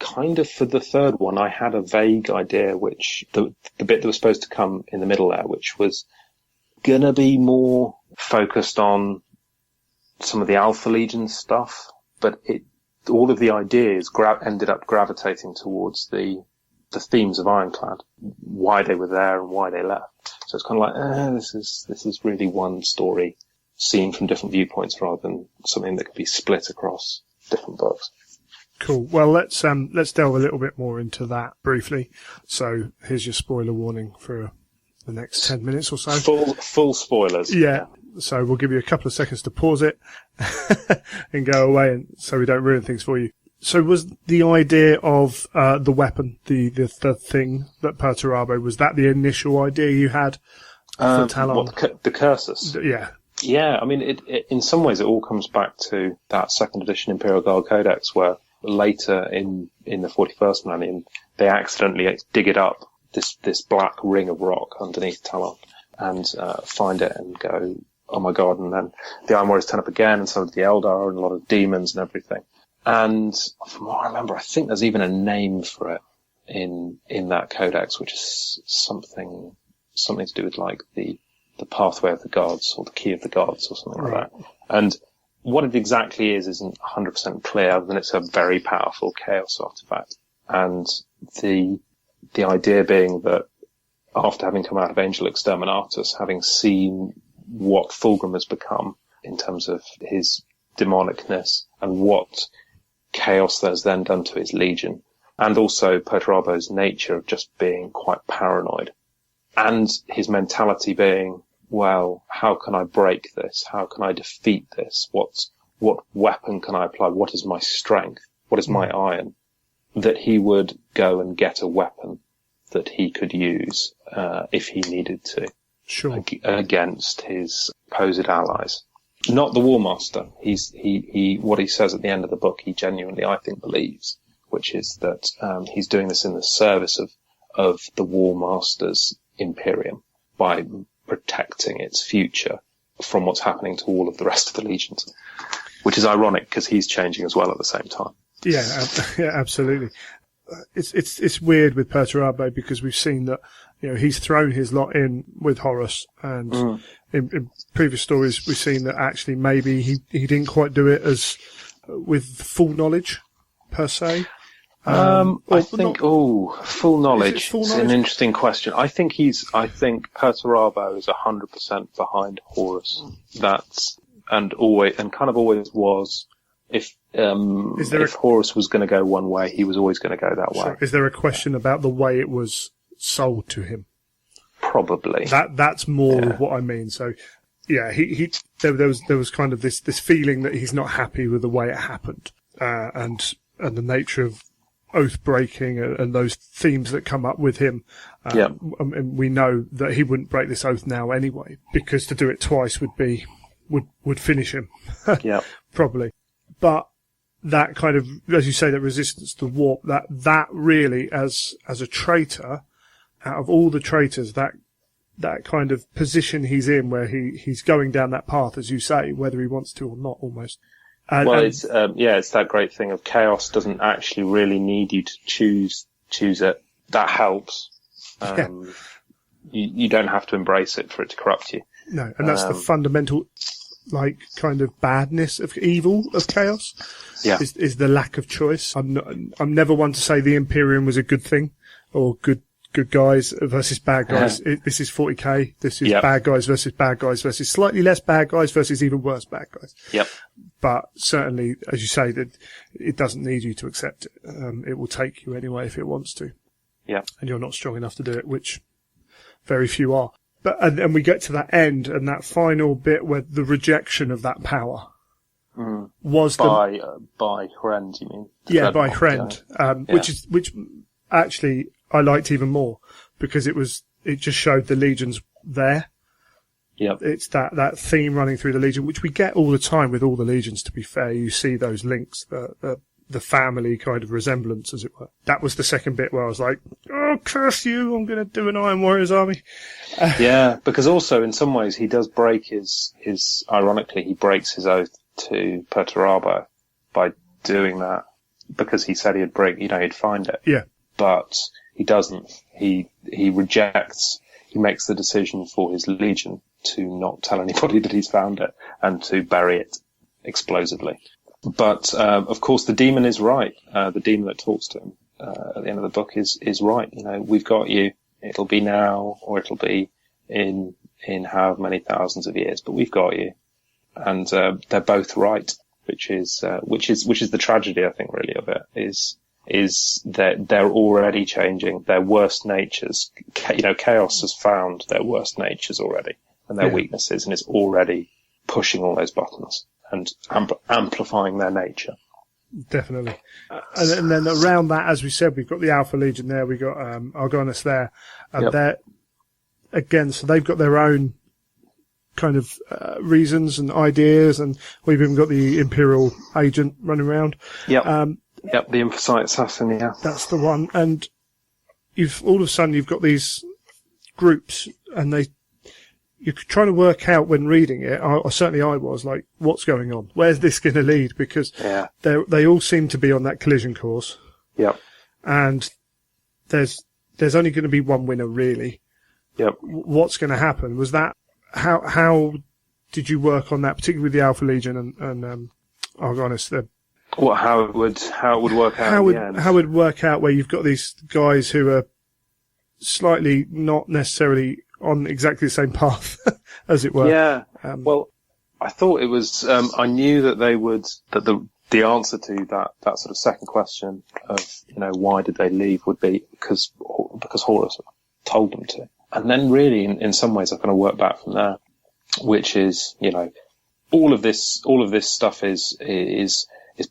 kind of for the third one, I had a vague idea, which the bit that was supposed to come in the middle there, which was going to be more focused on some of the Alpha Legion stuff, but all of the ideas ended up gravitating towards the themes of Ironclad, why they were there and why they left. So it's kind of like, this is really one story seen from different viewpoints rather than something that could be split across different books. Cool. Well, let's delve a little bit more into that briefly. So here's your spoiler warning for the next 10 minutes or so. Full spoilers. Yeah. So we'll give you a couple of seconds to pause it and go away, and so we don't ruin things for you. So was the idea of the weapon, the thing that Perturabo, was that the initial idea you had for Tallarn? What, the cursus? Yeah. Yeah, I mean, it in some ways it all comes back to that second edition Imperial Guard Codex, where later in the 41st millennium they accidentally dig it up, this black ring of rock underneath Tallarn, and find it and go, oh my god, and then the Iron Warriors turn up again, and so do the Eldar and a lot of demons and everything. And from what I remember, I think there's even a name for it in that codex, which is something to do with like the pathway of the gods or the key of the gods or something like that. And what it exactly isn't 100% clear, other than it's a very powerful chaos artifact. And the idea being that after having come out of Angel Exterminatus, having seen what Fulgrim has become in terms of his demonicness and what chaos there's then done to his legion, and also Perturabo's nature of just being quite paranoid, and his mentality being, well, how can I break this? How can I defeat this? What weapon can I apply? What is my strength? What is my iron? That he would go and get a weapon that he could use if he needed to, sure, against his supposed allies. Not the War Master. He what he says at the end of the book, he genuinely, I think, believes, which is that he's doing this in the service of the War Master's Imperium by protecting its future from what's happening to all of the rest of the legions, which is ironic because he's changing as well at the same time. Yeah, absolutely. It's weird with Perturabo because we've seen that, he's thrown his lot in with Horus, and in previous stories we've seen that actually maybe he didn't quite do it as with full knowledge per se. I think full knowledge. It's an interesting question. I think Perturabo is 100% behind Horus. Always was. If Horus was going to go one way, he was always going to go that way. Is there a question about the way it was sold to him? Probably. That's more what I mean. So, yeah, there was kind of this feeling that he's not happy with the way it happened, and the nature of oath breaking and those themes that come up with him. And we know that he wouldn't break this oath now anyway, because to do it twice would finish him. Yeah, probably. But that kind of, as you say, that resistance to warp, that really, as a traitor, out of all the traitors, that kind of position he's in, where he's going down that path, as you say, whether he wants to or not, almost. It's that great thing of chaos doesn't actually really need you to choose it. That helps. You don't have to embrace it for it to corrupt you. No, and that's the fundamental, kind of badness of evil, of chaos. Yeah, is the lack of choice. I'm never one to say the Imperium was a good thing or good good guys versus bad guys. This is 40k. This is bad guys versus slightly less bad guys versus even worse bad guys. Yep. But certainly, as you say, that it doesn't need you to accept it. It will take you anyway if it wants to. Yeah. And you're not strong enough to do it, which very few are. But and we get to that end and that final bit where the rejection of that power was by Hrend, you mean? Yeah, by Hrend, which actually I liked even more because it just showed the legions there. Yep. It's that theme running through the legion, which we get all the time with all the legions. To be fair, you see those links, the family kind of resemblance, as it were. That was the second bit where I was like, "Oh, curse you! I'm going to do an Iron Warriors army." Yeah, because also in some ways he does break his. Ironically, he breaks his oath to Perturabo by doing that because he said he'd find it. Yeah. But he doesn't. He rejects. He makes the decision for his legion to not tell anybody that he's found it and to bury it explosively. But of course, the demon is right. The demon that talks to him at the end of the book is right. We've got you. It'll be now, or it'll be in however many thousands of years, but we've got you. And they're both right, which is the tragedy, I think, really of it is that they're already changing their worst natures. Chaos has found their worst natures already and their weaknesses, and it's already pushing all those buttons and amplifying their nature. Definitely. And then around that, as we said, we've got the Alpha Legion there, we've got Argonis there, and they're, again, so they've got their own kind of reasons and ideas, and we've even got the Imperial agent running around. The Infocyte assassin, yeah. That's the one. And all of a sudden you've got these groups, and you're trying to work out when reading it, certainly I was, like, what's going on? Where's this going to lead? Because they all seem to be on that collision course. Yep. And there's only going to be one winner, really. Yep. What's going to happen? Was that, how did you work on that, particularly with the Alpha Legion and Argonis? How it would work out in the end? How it would work out where you've got these guys who are slightly not necessarily on exactly the same path, as it were. Yeah. Well, I thought it was. I knew that they would. That the answer to that sort of second question of why did they leave would be because Horus told them to. And then really, in some ways, I kind of work back from there, which is all of this stuff is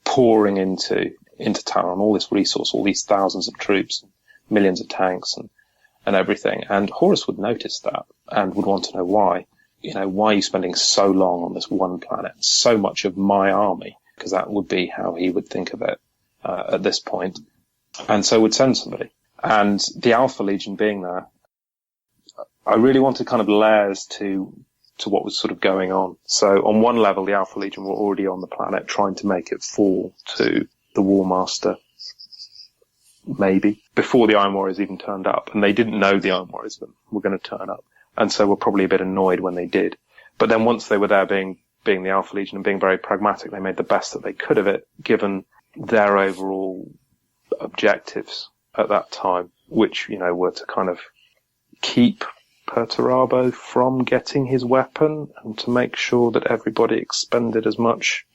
pouring into Tallarn, all this resource, all these thousands of troops, millions of tanks and everything. And Horus would notice that and would want to know why. Why are you spending so long on this one planet? So much of my army, because that would be how he would think of it at this point. And so would send somebody. And the Alpha Legion being there, I really wanted kind of layers to what was sort of going on. So on one level, the Alpha Legion were already on the planet trying to make it fall to the War Master, maybe, before the Iron Warriors even turned up. And they didn't know the Iron Warriors were going to turn up. And so were probably a bit annoyed when they did. But then once they were there being the Alpha Legion and being very pragmatic, they made the best that they could of it, given their overall objectives at that time, which, were to kind of keep Perturabo from getting his weapon and to make sure that everybody expended as much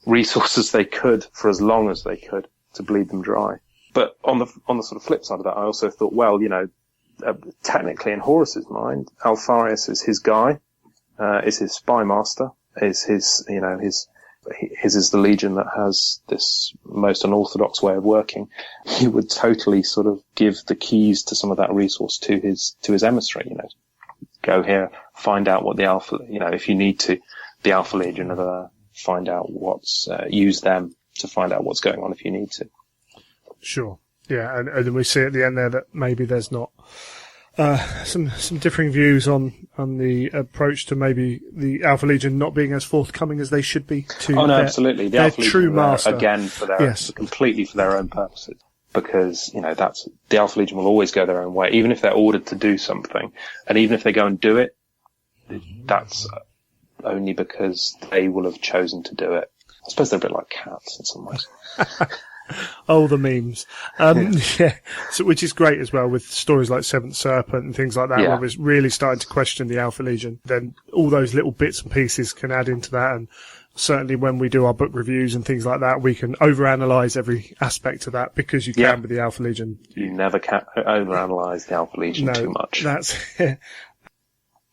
resources as they could for as long as they could to bleed them dry. But on the sort of flip side of that, I also thought, well, technically in Horus's mind, Alpharius is his guy, is his spy master, is his is the legion that has this most unorthodox way of working. He would totally sort of give the keys to some of that resource to his emissary, go here, find out what the Alpha, if you need to, the Alpha Legion find out use them to find out what's going on if you need to. Sure. Yeah. And then we see at the end there that maybe there's not, some differing views on the approach to maybe the Alpha Legion not being as forthcoming as they should be to absolutely. The Alpha Legion true master again completely for their own purposes, because that's the Alpha Legion will always go their own way, even if they're ordered to do something, and even if they go and do it, that's only because they will have chosen to do it. I suppose they're a bit like cats in some ways. Oh, the memes. Yeah. So, which is great as well with stories like Seventh Serpent and things like that, where we're really starting to question the Alpha Legion. Then all those little bits and pieces can add into that. And certainly when we do our book reviews and things like that, we can overanalyze every aspect of that because you can with the Alpha Legion. You never can overanalyze the Alpha Legion too much. That's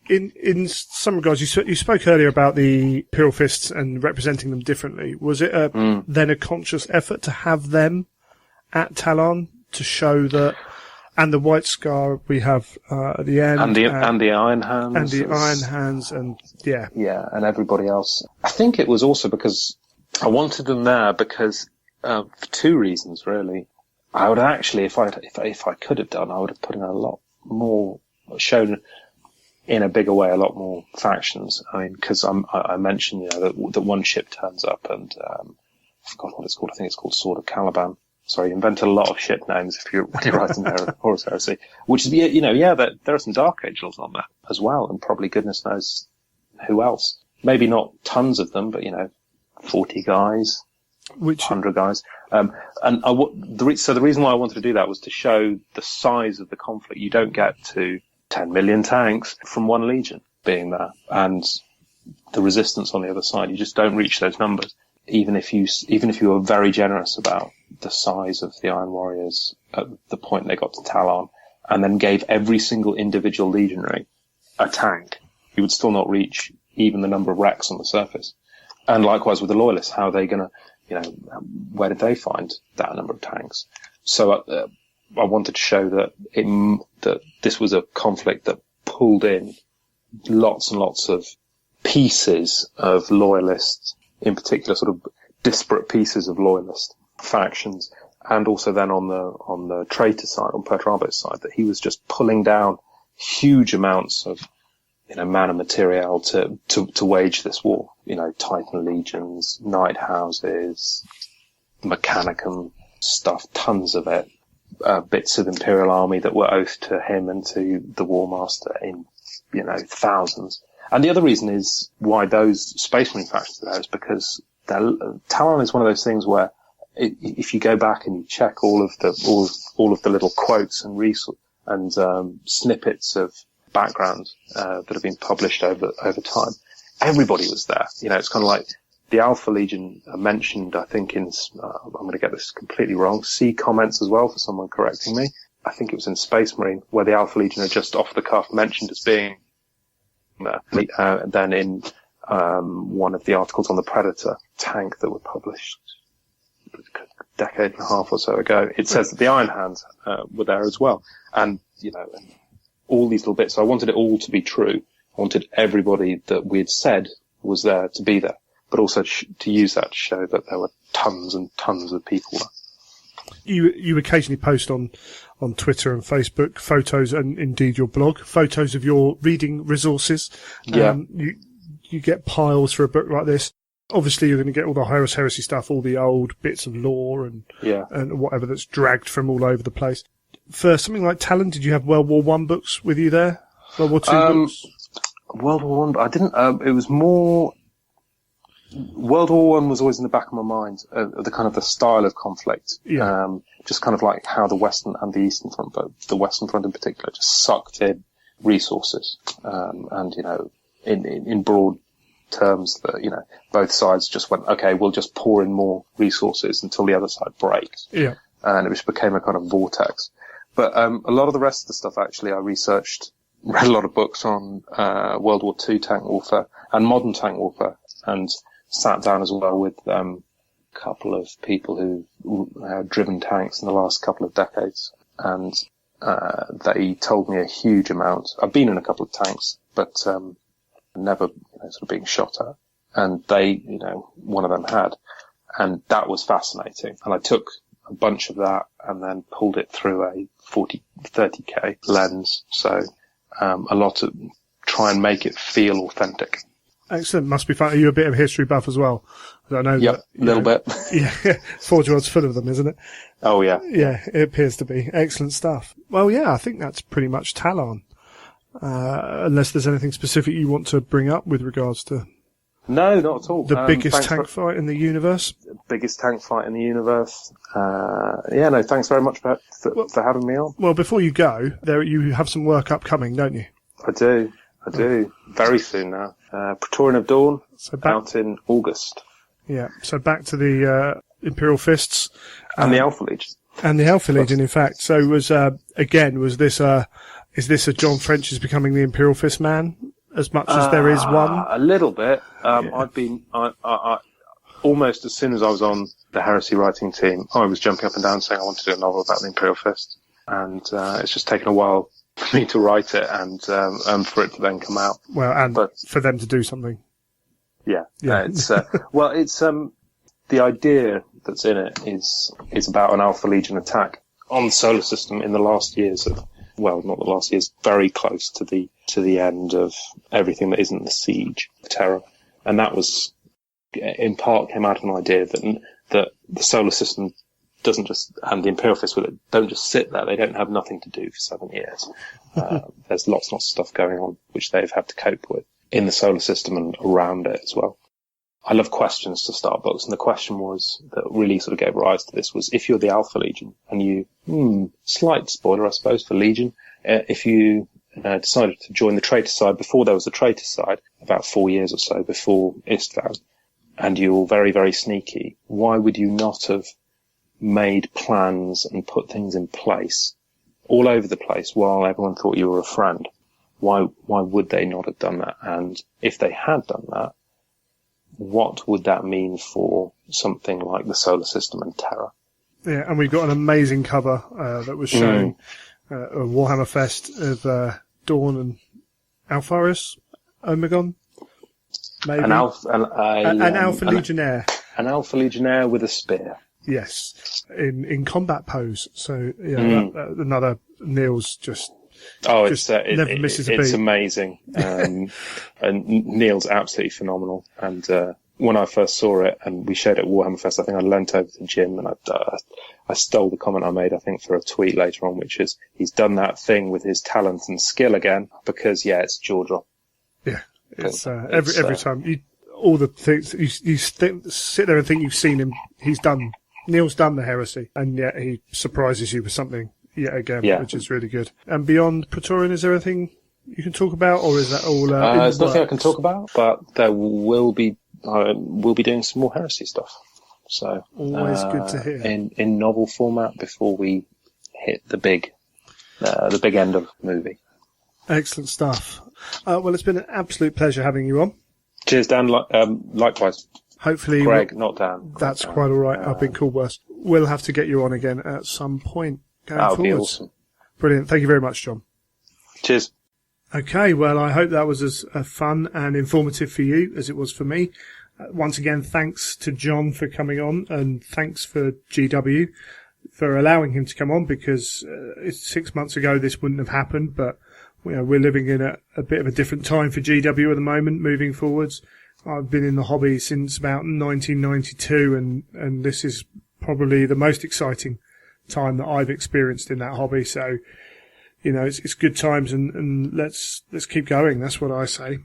In some regards, you spoke earlier about the Imperial Fists and representing them differently. Was it then a conscious effort to have them at Tallarn to show that, and the White Scar we have at the end, and the Iron Hands, and and everybody else. I think it was also because I wanted them there because for two reasons really. I would actually, if I could have done, I would have put in a lot more, shown in a bigger way, a lot more factions. I mean, because I mentioned, that one ship turns up and I forgot what it's called. I think it's called Sword of Caliban. Sorry, invented a lot of ship names when you're writing there, Horus Heresy. Which is, there are some Dark Angels on there as well, and probably goodness knows who else. Maybe not tons of them, but 40 guys, 100 guys. So the reason why I wanted to do that was to show the size of the conflict. You don't get to 10 million tanks from one legion being there, and the resistance on the other side. You just don't reach those numbers, even if you were very generous about the size of the Iron Warriors at the point they got to Tallarn, and then gave every single individual legionary a tank. You would still not reach even the number of wrecks on the surface. And likewise with the Loyalists, how are they going to, where did they find that number of tanks? So I wanted to show that this was a conflict that pulled in lots and lots of pieces of loyalists, in particular sort of disparate pieces of loyalist factions, and also then on the traitor side, on Perturabo's side, that he was just pulling down huge amounts of man and material to wage this war. Titan legions, night houses, mechanicum stuff, tons of it. Bits of Imperial army that were oathed to him and to the War Master in, thousands. And the other reason is why those Space Marine factions are there is because Tallarn is one of those things where if you go back and you check all of the little quotes and snippets of background that have been published over time, everybody was there. It's kind of like the Alpha Legion are mentioned, I think, in, I'm going to get this completely wrong, see comments as well for someone correcting me. I think it was in Space Marine, where the Alpha Legion are just off the cuff mentioned as being there. Then in one of the articles on the Predator tank that were published a decade and a half or so ago, it says that the Iron Hands were there as well. And, and all these little bits. So I wanted it all to be true. I wanted everybody that we had said was there to be there, but also to use that to show that there were tons and tons of people there. You occasionally post on Twitter and Facebook photos, and indeed your blog, photos of your reading resources. Yeah. You get piles for a book like this. Obviously, you're going to get all the Horus Heresy stuff, all the old bits of lore and whatever that's dragged from all over the place. For something like Tallarn, did you have World War I books with you there? World War II books? World War I didn't. It was more. World War I was always in the back of my mind, the kind of the style of conflict. Yeah. Just kind of like how the Western and the Eastern Front, but the Western Front in particular, just sucked in resources. And, in broad terms that, both sides just went, okay, we'll just pour in more resources until the other side breaks. Yeah. And it just became a kind of vortex. But, a lot of the rest of the stuff, actually, I researched, read a lot of books on, World War II tank warfare and modern tank warfare, and sat down as well with a couple of people who had driven tanks in the last couple of decades, and they told me a huge amount. I've been in a couple of tanks, but never sort of being shot at, and they, one of them had, and that was fascinating. And I took a bunch of that and then pulled it through a 30K lens, so a lot of try and make it feel authentic. Excellent. Must be fun. Are you a bit of a history buff as well? I don't know. Yep, a little bit. Yeah, Forge World's full of them, isn't it? Oh, yeah. Yeah, it appears to be. Excellent stuff. Well, yeah, I think that's pretty much Tallarn. Unless there's anything specific you want to bring up with regards to No, not at all. The biggest tank fight in the universe. Biggest tank fight in the universe. Thanks very much for having me on. Well, before you go, you have some work upcoming, don't you? I do. Very soon now. Praetorian of Dawn, out in August. Yeah, so back to the Imperial Fists. And the Alpha Legion. And the Alpha Legion, in fact. So is this a John French is becoming the Imperial Fist man? As much as there is one? A little bit. I almost as soon as I was on the Heresy writing team, I was jumping up and down saying I want to do a novel about the Imperial Fist. And it's just taken a while for me to write it and for it to then come out. Well, for them to do something. Yeah. It's the idea that's in it is about an Alpha Legion attack on the solar system in the last years of, well, not the last years, very close to the end of everything that isn't the siege of Terra. And that was, in part, came out of an idea that the solar system doesn't just, and the Imperial Fist with it, don't just sit there. They don't have nothing to do for 7 years. There's lots of stuff going on which they've had to cope with in the solar system and around it as well. I love questions to start books, and the question that really sort of gave rise to this was, if you're the Alpha Legion and you, slight spoiler I suppose for Legion, if you decided to join the traitor side before there was a traitor side, about 4 years or so before Istvan, and you're very, very sneaky, why would you not have made plans and put things in place all over the place while everyone thought you were a friend? Why would they not have done that? And if they had done that, what would that mean for something like the solar system and Terra? Yeah, and we got an amazing cover that was showing a Warhammer Fest of Dawn and Alpharis, Omegon, maybe an Alpha Legionnaire, an Alpha Legionnaire with a spear. Yes, in combat pose. So another Neil's just. Oh, never misses a beat. It's amazing. And Neil's absolutely phenomenal. And when I first saw it and we showed it at Warhammer Fest, I think I leant over to Jim and I stole the comment I made, I think, for a tweet later on, which is he's done that thing with his talent and skill again because, it's jaw drop. Yeah, it's every time. All the things, you sit there and think you've seen him. Neil's done the Heresy, and yet he surprises you with something. Yet again, which is really good. And beyond Praetorian, is there anything you can talk about, or is that all? There's nothing I can talk about, but there will be. We'll be doing some more Heresy stuff. So always good to hear in novel format before we hit the big end of the movie. Excellent stuff. Well, it's been an absolute pleasure having you on. Cheers, Dan. Likewise. Hopefully, Greg, not Dan. That's quite all right. I've been called worse. We'll have to get you on again at some point. That would be awesome. Brilliant. Thank you very much, John. Cheers. Okay, well, I hope that was as fun and informative for you as it was for me. Once again, thanks to John for coming on, and thanks for GW for allowing him to come on, because 6 months ago this wouldn't have happened, but we're living in a bit of a different time for GW at the moment, moving forwards. I've been in the hobby since about 1992, and this is probably the most exciting time that I've experienced in that hobby. So, it's good times, and let's keep going. That's what I say.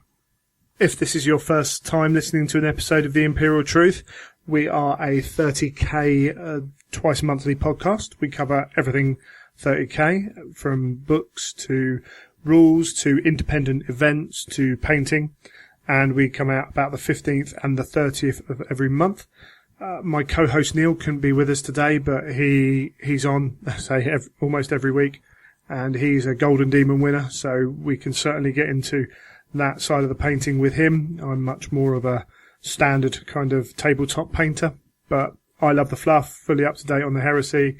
If this is your first time listening to an episode of the Imperial Truth, we are a 30k twice monthly podcast. We cover everything 30k, from books to rules to independent events to painting, and we come out about the 15th and the 30th of every month. My co-host Neil couldn't be with us today, but he's on, almost every week, and he's a Golden Demon winner, so we can certainly get into that side of the painting with him. I'm much more of a standard kind of tabletop painter, but I love the fluff, fully up to date on the Heresy,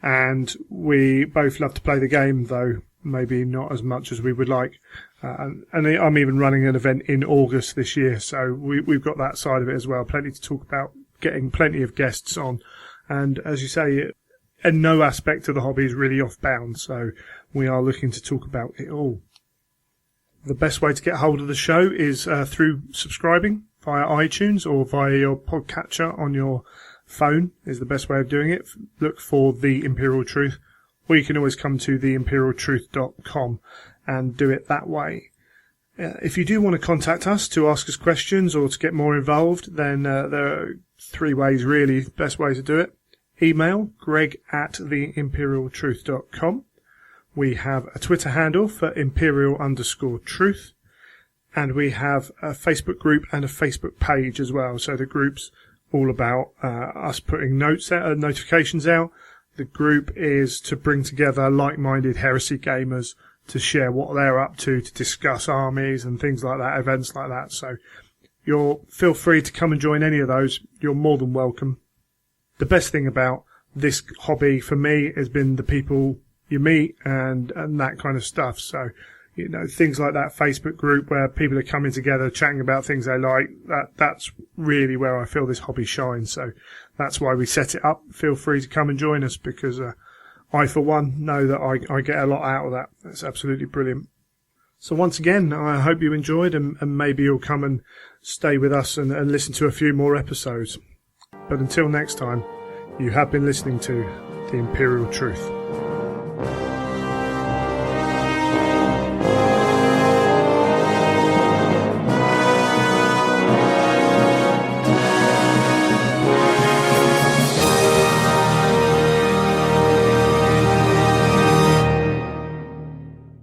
and we both love to play the game, though maybe not as much as we would like. And I'm even running an event in August this year, so we've got that side of it as well. Plenty to talk about. Getting plenty of guests on, and as you say, and no aspect of the hobby is really off bounds, so we are looking to talk about it all. The best way to get hold of the show is through subscribing via iTunes or via your podcatcher on your phone is the best way of doing it. Look for The Imperial Truth, or you can always come to theimperialtruth.com and do it that way. If you do want to contact us to ask us questions or to get more involved, then there are 3 ways really, best way to do it. Email greg@theimperialtruth.com. We have a Twitter handle for imperial_truth. And we have a Facebook group and a Facebook page as well. So the group's all about us putting notifications out. The group is to bring together like-minded heresy gamers to share what they're up to discuss armies and things like that, events like that. So feel free to come and join any of those. You're more than welcome. The best thing about this hobby for me has been the people you meet and that kind of stuff. So, things like that Facebook group where people are coming together, chatting about things they like, that's really where I feel this hobby shines. So that's why we set it up. Feel free to come and join us because I, for one, know that I get a lot out of that. It's absolutely brilliant. So once again, I hope you enjoyed and maybe you'll come and stay with us and listen to a few more episodes. But until next time, you have been listening to The Imperial Truth.